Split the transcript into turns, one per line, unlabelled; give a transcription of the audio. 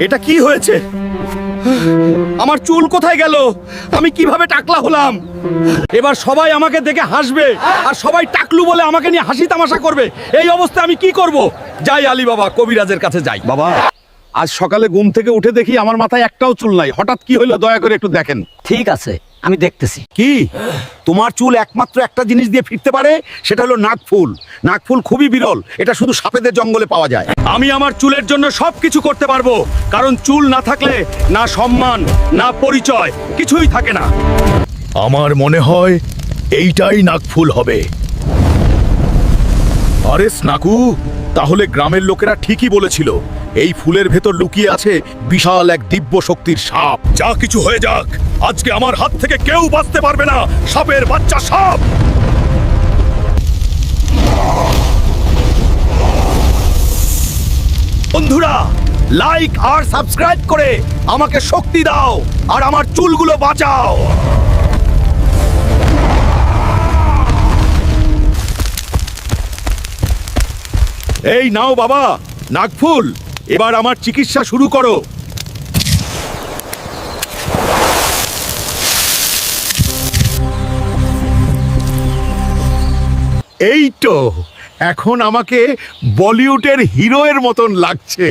এটা কি হয়েছে? আমার চুল কোথায় গেল? আমি কিভাবে টাকলা হলাম? এবার সবাই আমাকে দেখে হাসবে আর সবাই টাকলু বলে আমাকে নিয়ে হাসি তামাশা করবে। এই অবস্থায় আমি কি করব? যাই আলী বাবা, কবিরাজের কাছে যাই। বাবা, আজ সকালে ঘুম থেকে উঠে দেখি আমার মাথায় একটাও চুল নাই। হঠাৎ কি হলো দয়া করে একটু দেখেন।
ঠিক আছে, আমি দেখতেছি।
কি? তোমার চুল একমাত্র একটা জিনিস দিয়ে ফিরতে পারে, সেটা হলো নাকফুল। নাকফুল খুবই বিরল, এটা শুধু সাপেদের জঙ্গলে পাওয়া যায়। আমি আমার চুলের জন্য সবকিছু করতে পারবো, কারণ চুল না থাকলে না সম্মান না পরিচয় কিছুই থাকে না।
আমার মনে হয় এইটাই নাকফুল হবে। আরে স্নাকু, তাহলে গ্রামের লোকেরা ঠিকই বলেছিল, এই ফুলের ভেতর লুকিয়ে আছে বিশাল এক দিব্য শক্তির সাপ। যা কিছু হয়ে যাক, আজকে আমার হাত থেকে কেউ বাঁচতে পারবে না। সাপের বাচ্চা সাপ।
বন্ধুরা, লাইক আর সাবস্ক্রাইব করে আমাকে শক্তি দাও আর আমার চুলগুলো বাঁচাও। এই নাও বাবা নাকফুল, এবার আমার চিকিৎসা শুরু করো। এই তো, এখন আমাকে বলিউডের হিরোয়ের মতন লাগছে।